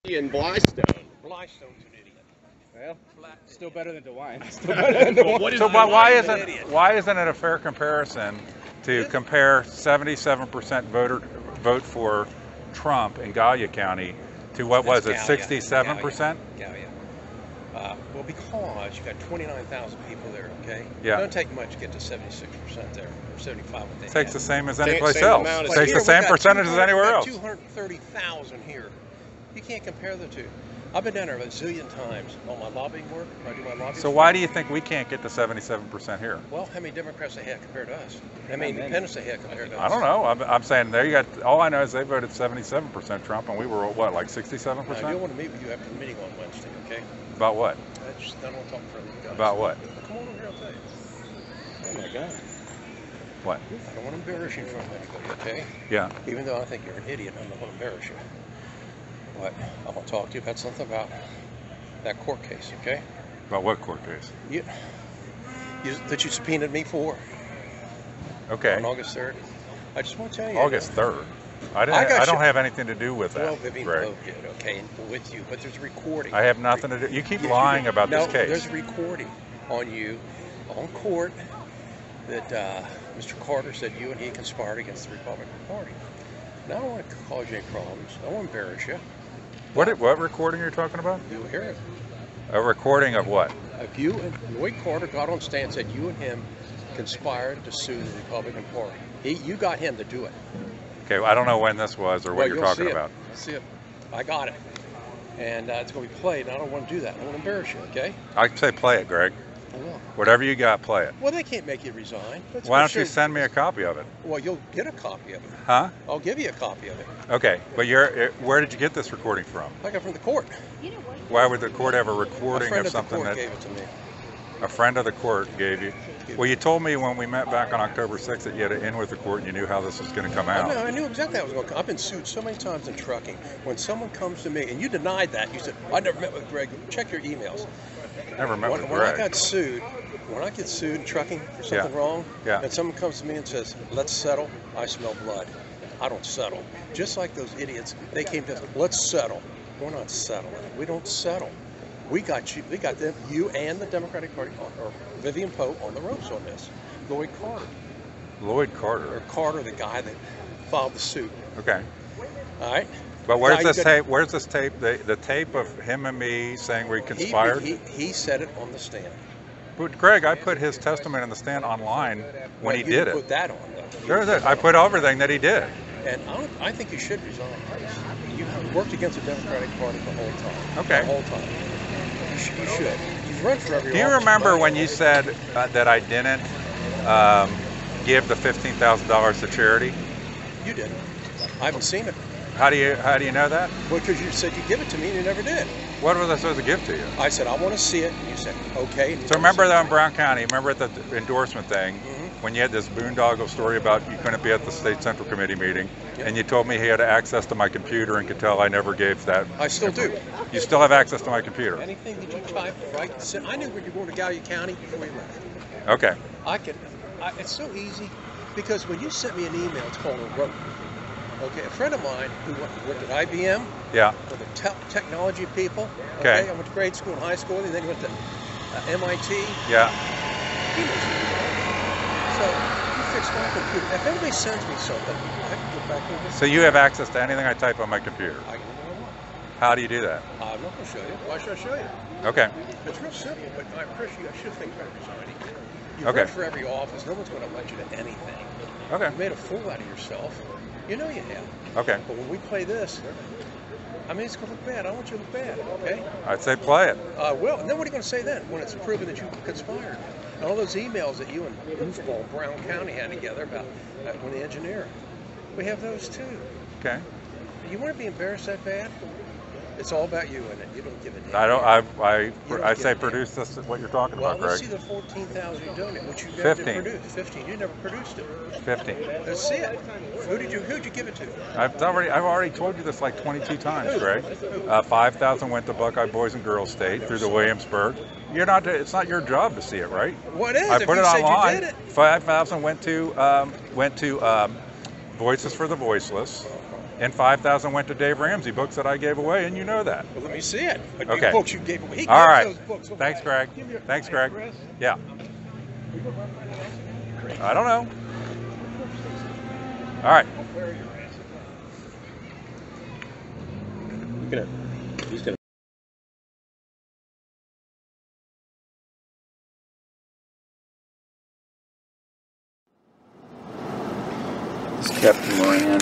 In Blystone. Blystone's an idiot. Well, still better than DeWine. Still better than DeWine. What is So the why isn't it a fair comparison to compare 77% vote for Trump in Gallia County to what was it, 67%? Gallia. Well, because you got 29,000 people there, okay? Yeah. It doesn't take much to get to 76% there, or 75 what they It takes have. the same as any place same else. amount It as takes Here the we same got percentage as 200 anywhere we got else. 230,000 here. You can't compare the two. I've been down there a zillion times on my lobbying work. I do my lobbying. So why do you think we can't get to 77% here? Well, how many Democrats they had compared to us? How many independents they had compared to us? I don't know. I'm saying there you got. All I know is they voted 77% Trump, and we were what, like 67%? I do want to meet with you after the meeting on Wednesday, okay? About what? I don't want to talk for you guys. About what? Come on over here, I'll tell you. Oh my God. What? I don't want to embarrass you in front of anybody, okay? Yeah. Even though I think you're an idiot, I'm not going to embarrass you. But I want to talk to you about something about that court case, okay? About what court case? That you subpoenaed me for Okay. on August 3rd. I just want to tell you. August 3rd. I don't have anything to do with that. Well, Vivian Greg. Pope did, okay, and with you. But there's a recording. I have nothing to do. You keep lying about this case. There's a recording on you on court that Mr. Carter said you and he conspired against the Republican Party. Now I don't want to cause you any problems. I don't want to embarrass you. What recording are you talking about? You'll hear it. A recording of what? If you and Lloyd Carter got on stand and said you and him conspired to sue the Republican Party. You got him to do it. Okay, I don't know when this was or what you're talking about. See it. I got it. And it's going to be played, and I don't want to do that. I don't want to embarrass you, okay? I say play it, Greg. I will. Whatever you got, play it. Well, they can't make you resign. Why don't you send me a copy of it? Well, you'll get a copy of it. Huh? I'll give you a copy of it. Okay, but where did you get this recording from? I got it from the court. Why would the court have a A recording friend of of the something court that gave it to me. a friend of the court gave you? Well, you told me when we met back on October 6th that you had to in with the court and you knew how this was going to come out. I knew exactly how it was going to come. I've been sued so many times in trucking. When someone comes to me, and you denied that, you said, I never met with Greg. Check your emails. Never met with When I Greg. got sued, when I get sued in trucking for something wrong, and someone comes to me and says, let's settle, I smell blood. I don't settle. Just like those idiots, they came to us, let's settle. We're not settling. We don't settle. We got them, you and the Democratic Party, or Vivian Pope on the ropes on this. Lloyd Carter. Lloyd Carter. Or Carter, the guy that filed the suit. Okay. All right. But where's this tape? Where's this tape? The tape of him and me saying we conspired? He said it on the stand. But Greg, I put his testimony on the stand online when he did it. Put that on though. Sure, I put everything that he did. And I think you should resign. You worked against the Democratic Party the whole time. Okay. The whole time. You should. You've run for every Do you office. remember when you said that I didn't give the $15,000 to charity? You didn't. I haven't seen it. How do you know that? Well, because you said you'd give it to me and you never did. What was I supposed to give to you? I said, I want to see it. And you said, okay. So remember that in Brown County, remember at the endorsement thing, Mm-hmm. when you had this boondoggle story about you couldn't be at the state central committee meeting, and you told me he had access to my computer and could tell I never gave that. I still do. You still have access to my computer? Anything that you type, right? I knew when you were going to Gallia County before you left. Okay. It's so easy because when you sent me an email, it's called a rope. Okay, a friend of mine who worked at IBM, Yeah. with the technology people. Okay. I went to grade school and high school, and then he went to MIT. Yeah. He knows who you are. So you fix my computer. If anybody sends me something, I can go back and So you have access to anything I type on my computer? I can do what I want. How do you do that? I'm not going to show you. Why should I show you? Okay. It's real simple, but I appreciate. I should think about resigning. You've Okay. run for every office. No one's going to elect you to anything. Okay. You made a fool out of yourself. You know you have. Okay. But when we play this, I mean, it's going to look bad. I want you to look bad, okay? I'd say play it. Well, and then what are you going to say then when it's proven that you conspired? And all those emails that you and goofball Brown County had together about when the engineer. We have those too. Okay. You want to be embarrassed that bad? It's all about you, and you don't give a damn. I don't. I say give a produce this. What you're talking Well, about, let's Greg? see the 14,000 you donated, which you never 15. did produce. 15. You never produced it. 15. Let's see it. Who'd you give it to? I've already told you this like 22 times, Greg. 5,000 went to Buckeye Boys and Girls State through the Williamsburg. You're not. It's not your job to see it, right? What is? I if put you it said online. You did it. 5,000 went to Voices for the Voiceless. and 5,000 went to Dave Ramsey, books that I gave away, and you know that. Well, let me see it. Okay. Books you gave away. He All gives right. those books away. Thanks, Greg. Thanks, Greg. Chris. Yeah. I don't know. All right. He's gonna. This is Captain Moran.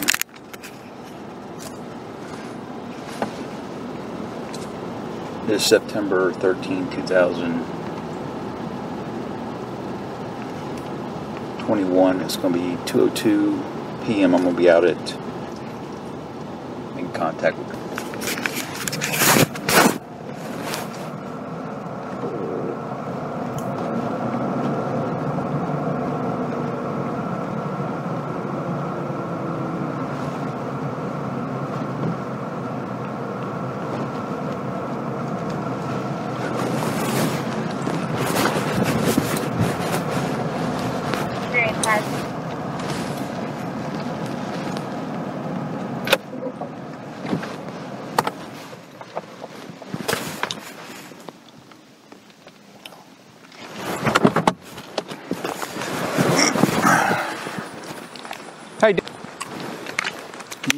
This is September 13, 2021. It's going to be 2:02 p.m. I'm going to be out at in contact with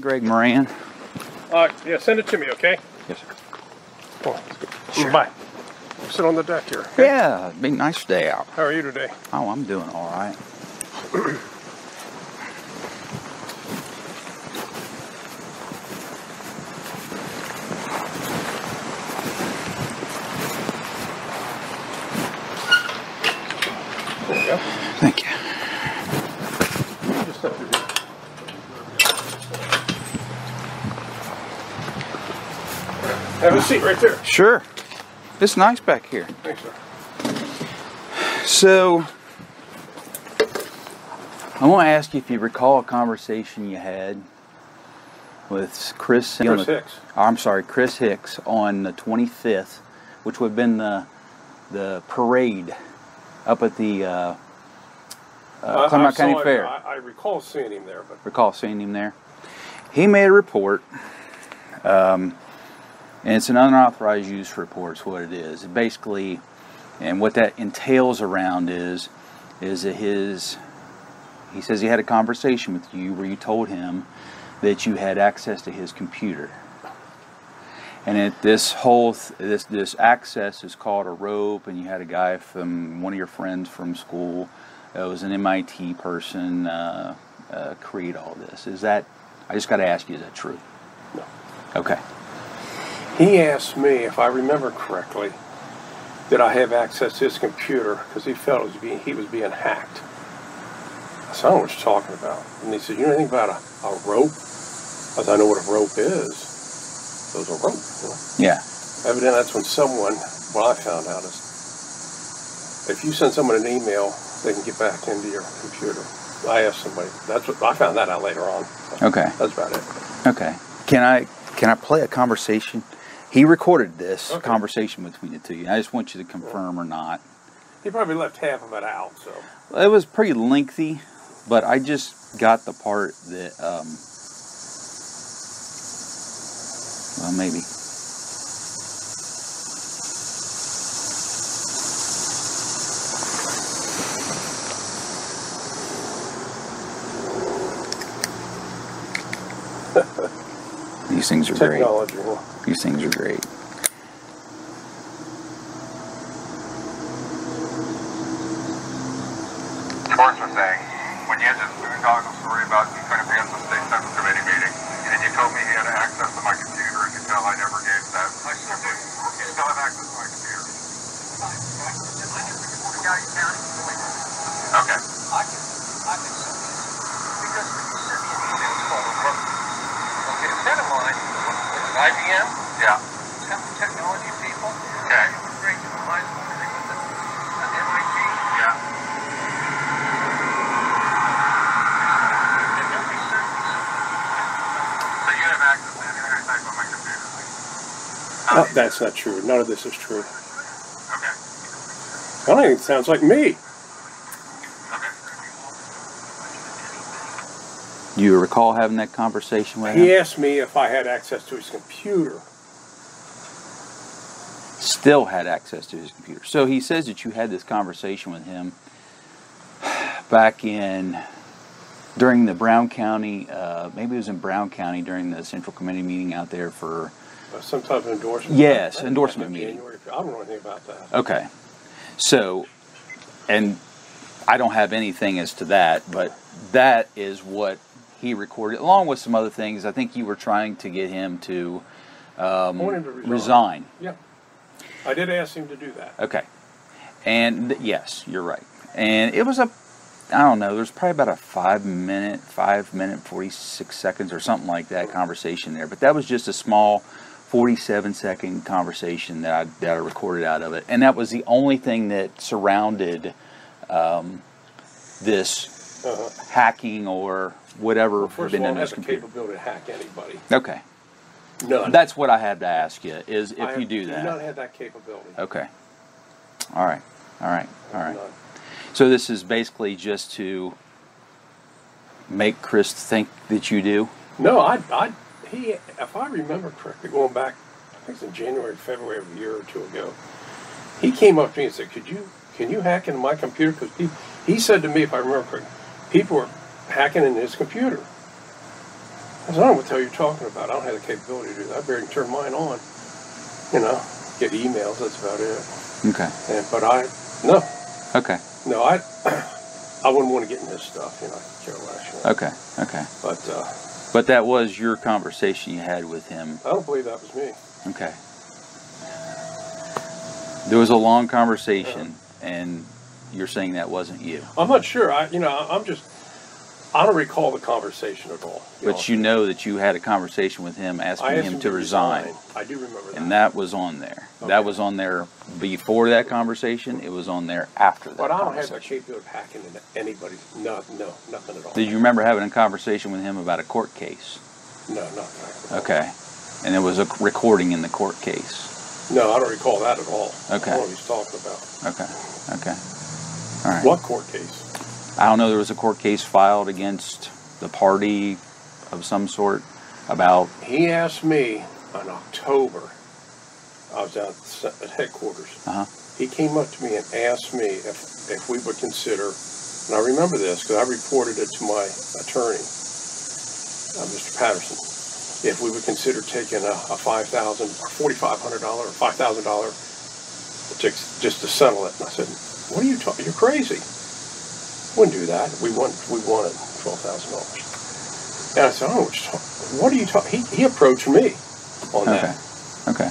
Greg Moran. Yeah, send it to me, okay? Yes, sir. Oh, sure. Bye. Sit on the deck here. Okay? Yeah, it'd be a nice day out. How are you today? Oh, I'm doing all right. There you go. Thank you. Just up here. Have a seat right there. Sure. It's nice back here. Thanks, sir. So, I want to ask you if you recall a conversation you had with Chris Hicks. I'm sorry, Chris Hicks on the 25th, which would have been the parade up at the Clermont County Fair. I recall seeing him there, but Recall seeing him there. He made a report. And it's an unauthorized use report is what it is. Basically, and what that entails around is that he says he had a conversation with you where you told him that you had access to his computer. And this access is called a rope, and you had a guy from one of your friends from school, it was an MIT person, create all this. Is that, I just got to ask you, is that true? no. Okay. He asked me, if I remember correctly, did I have access to his computer because he felt he was being hacked. I said, I don't know what you're talking about. And he said, you know anything about a rope? I said, I know what a rope is. So it was a rope. You know? Yeah. Evidently, that's when what I found out is, if you send someone an email, they can get back into your computer. I asked somebody. I found that out later on. So Okay. That's about it. Okay. Can I play a conversation? He recorded this conversation between the two. I just want you to confirm or not. He probably left half of it out, so. It was pretty lengthy, but I just got the part that, well, maybe. These things are Technology. great. These things are great. Sports was saying, when you had this boondoggle story about you couldn't be at the state seven committee meeting, and you told me he had access to my computer, and you tell I never gave that. I still do. You still have access to my computer. Okay. I can send these because you sent me an email called a rope. Okay, a friend of mine with IBM, technology people, Okay. he was great in high school, and they went to MIT. Yeah. And nobody sent me something. So you have access to anything I type on my computer? That's not true. None of this is true. Okay. I don't think it sounds like me. Okay. Do you recall having that conversation with him? He asked me if I had access to his computer. Still had access to his computer. So he says that you had this conversation with him back during the Brown County, maybe it was in Brown County during the Central Committee meeting out there for... some type of endorsement? Yes, endorsement meeting. I don't know anything about that. Okay. So, and I don't have anything as to that, but that is what he recorded, along with some other things. I think you were trying to get him to, resign. Yeah. I did ask him to do that. Okay. And yes, you're right. And it was I don't know, there's probably about a 5 minute, 46 seconds or something like that conversation there. But that was just a small 47-second conversation that I recorded out of it. And that was the only thing that surrounded this hacking or whatever. Well, first of all, I don't have the capability to hack anybody. Okay. None. That's what I had to ask you, is if you do that. I do not have that capability. Okay. All right. None. So this is basically just to make Chris think that you do? No, if I remember correctly, going back, I think it's in January, February of a year or two ago, he came up to me and said, can you hack into my computer? Because he said to me, if I remember correctly, people were hacking into his computer. I said, I don't know what the hell you're talking about. I don't have the capability to do that. I barely turn mine on. Get emails, that's about it. Okay. No. Okay. No, I wouldn't want to get in this stuff, I care less. Okay. But that was your conversation you had with him. I don't believe that was me. Okay. There was a long conversation, and you're saying that wasn't you. I'm not sure. I don't recall the conversation at all. But you know that you had a conversation with him asking him to resign. I do remember that. And that was on there. Okay. That was on there before that conversation. It was on there after that But I don't have the capability of hacking into anybody. No, nothing at all. Did you remember having a conversation with him about a court case? No, not that. Okay. And there was a recording in the court case? No, I don't recall that at all. Okay. I don't know what he's talking about. Okay. All right. What court case? I don't know. There was a court case filed against the party of some sort about... He asked me in October. I was down at headquarters. He came up to me and asked me if we would consider, and I remember this because I reported it to my attorney, Mr. Patterson, if we would consider taking a $5,000 or $4,500 or $5,000 just to settle it. And I said, what are you talking? You're crazy. Wouldn't do that. We wanted $12,000. And I said, oh, what are you talking? He approached me on that. Okay.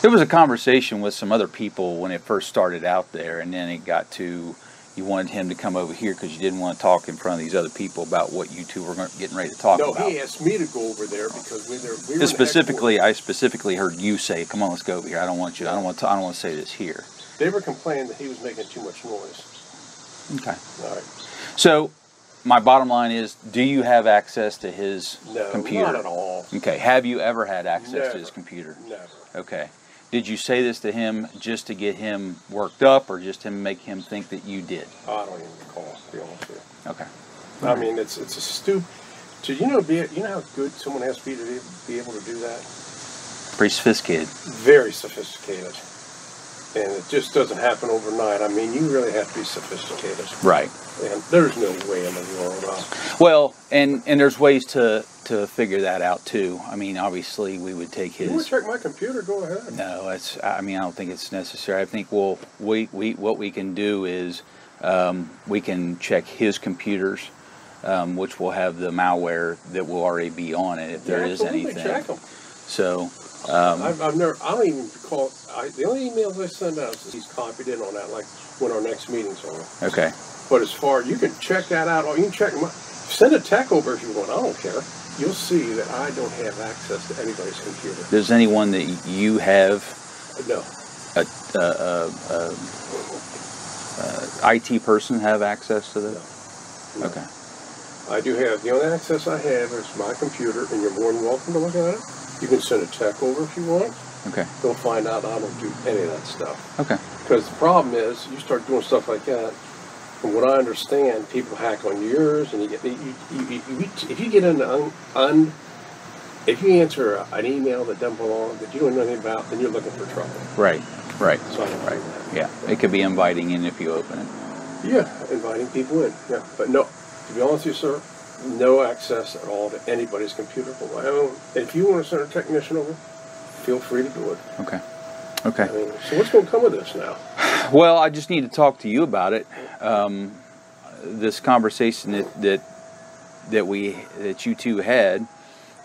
There was a conversation with some other people when it first started out there, and then it got to you wanted him to come over here because you didn't want to talk in front of these other people about what you two were getting ready to talk about. No, he asked me to go over there because we were I specifically heard you say, "Come on, let's go over here. I don't want you. I don't want to say this here." They were complaining that he was making too much noise. Okay. All right. So, my bottom line is, do you have access to his computer? No, not at all. Okay. Have you ever had access to his computer? Never. Okay. Did you say this to him just to get him worked up, or just to make him think that you did? I don't even recall, to be honest with you. Okay. I mean, it's a stupid. You know how good someone has to be able to do that? Pretty sophisticated. Very sophisticated. And it just doesn't happen overnight. I mean, you really have to be sophisticated. Right. And there's no way in the world. Well, and there's ways to figure that out too. I mean, obviously, we would take his. You want to check my computer? Go ahead. No, I mean, I don't think it's necessary. I think what we can do is we can check his computers, which will have the malware that will already be on it if there is anything. Check them. So. I don't even recall. The only emails I send out is he's copied in on that, like when our next meeting's on. Okay. But as far you can check that out, or you can check send a tech over if you want. I don't care. You'll see that I don't have access to anybody's computer. Does anyone that you have? No. IT person have access to that? No. Okay. I do have. The only access I have is my computer, and you're more than welcome to look at it. You can send a tech over if you want. Okay. They'll find out I don't do any of that stuff. Okay. Because the problem is, you start doing stuff like that, From what I understand, people hack on yours, and if you get if you answer an email that doesn't belong, that you don't know anything about, then you're looking for trouble. Right. Right. So I don't do that. Yeah. It could be inviting in if you open it. Yeah, inviting people in. Yeah, but no. To be honest with you, sir, no access at all to anybody's computer but my own. If you want to send a technician over, feel free to do it. Okay. Okay. I mean, so what's going to come of this now? Well, I just need to talk to you about it. This conversation that you two had.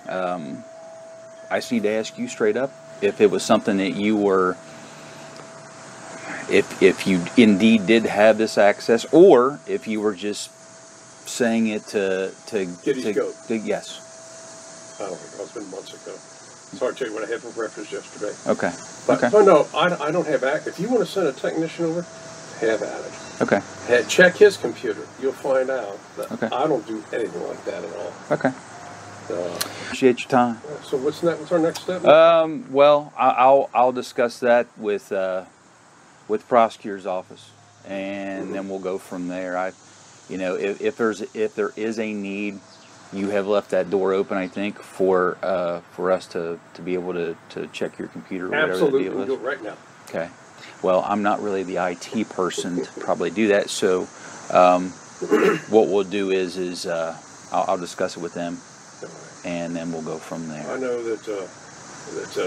I just need to ask you straight up if it was something that you were, if you indeed did have this access, or if you were just saying it to Get his goat. Yes. I don't think it's been months ago. It's hard to tell you what I had for breakfast yesterday. Okay. But okay. no, I don't have access. If you want to send a technician over, have at it. Okay. Check his computer. You'll find out that okay. I don't do anything like that at all. Okay. Appreciate your time. So what's our next step? Well, I'll discuss that with the prosecutor's office, and then we'll go from there. If there is a need, you have left that door open, I think, for us to be able to check your computer. Or Absolutely, whatever the deal is. we'll do it right now. Okay. Well, I'm not really the IT person to probably do that, so what we'll do is I'll discuss it with them. And then we'll go from there. I know that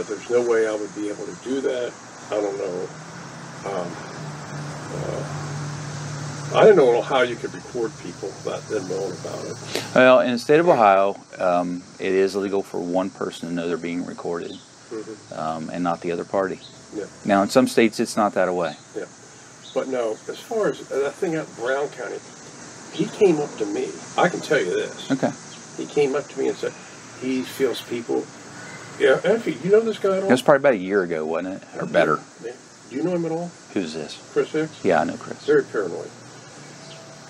there's no way I would be able to do that. I don't know. I don't know how you could report people that didn't know about it. Well, in the state of Ohio, it is illegal for one person to know they're being recorded, and not the other party. Yeah. Now, in some states, it's not that way. Yeah. But no, as far as that thing out in Brown County, he came up to me. I can tell you this. Okay. He came up to me and said, he feels people. Yeah, Effie, you know this guy at all? It was probably about a year ago, wasn't it? Or better. Do you know him at all? Who's this? Chris Hicks? Yeah, I know Chris. Very paranoid.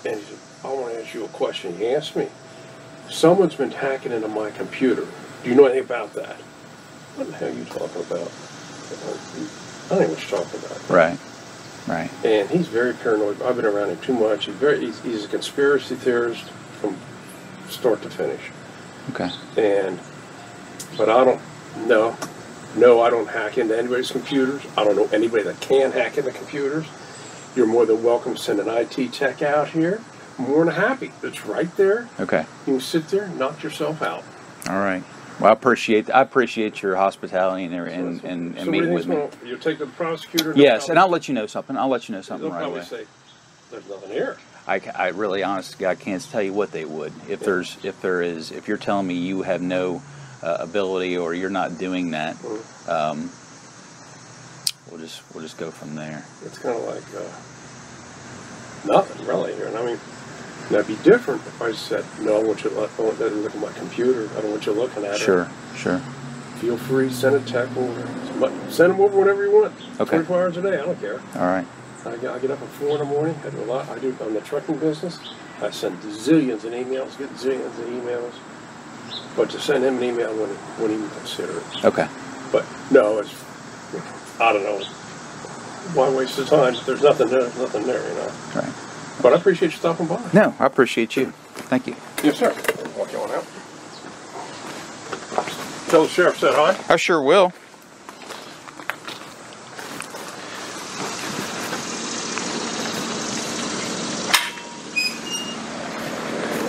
And he said, I want to ask you a question. He asked me, someone's been hacking into my computer. Do you know anything about that? What the hell are you talking about? I don't know what you're talking about. Right. Right. And he's very paranoid. I've been around him too much. He's a conspiracy theorist from start to finish. Okay. But I don't know. No, I don't hack into anybody's computers. I don't know anybody that can hack into computers. You're more than welcome to send an IT tech out here. More than happy. It's right there. Okay. You can sit there and knock yourself out. All right. Well, I appreciate your hospitality and meeting with me. You'll take the prosecutor. Yes, and I'll let you know something. They'll right away. Say, there's nothing here. I really, honestly, I can't tell you what they would. If you're telling me you have no ability or you're not doing that, we'll just go from there. It's kind of like nothing really here. And I mean, that'd be different if I said, no, I want you to look at my computer. I don't want you looking at it. Sure. Feel free, send a tech over. Send them over whenever you want. Okay. 24 hours a day, I don't care. All right. I get up at 4 in the morning. I do a lot. I do on the trucking business. I send zillions of emails, get zillions of emails. But to send him an email, I wouldn't even consider it. Okay. But no, I don't know. Why waste the time? There's nothing there, Right. But I appreciate you stopping by. No, I appreciate you. Thank you. Yes, sir. Walk you on out. Tell the sheriff said hi. I sure will.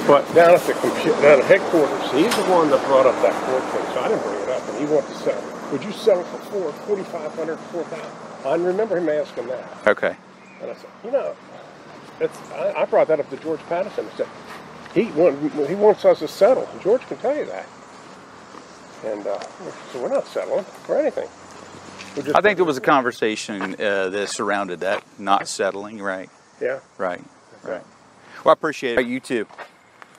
But down at down at headquarters, he's the one that brought up that court case. So I didn't bring it up, and he wanted to sell it. Would you sell it for $4,500, $4,000? I remember him asking that. Okay. And I said, I brought that up to George Patterson. I said, he wants us to settle. George can tell you that. And so we're not settling for anything. I think there was a conversation that surrounded that, not settling, right? Yeah. Right. Well, I appreciate it. You too.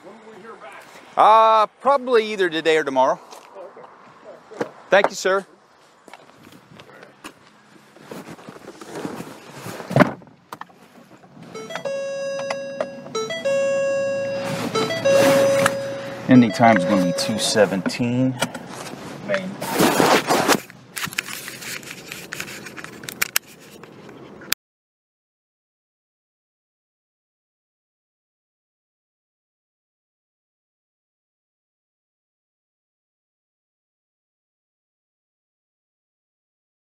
When will we hear back? Probably either today or tomorrow. Okay. Thank you, sir. Ending time is going to be 2:17. Main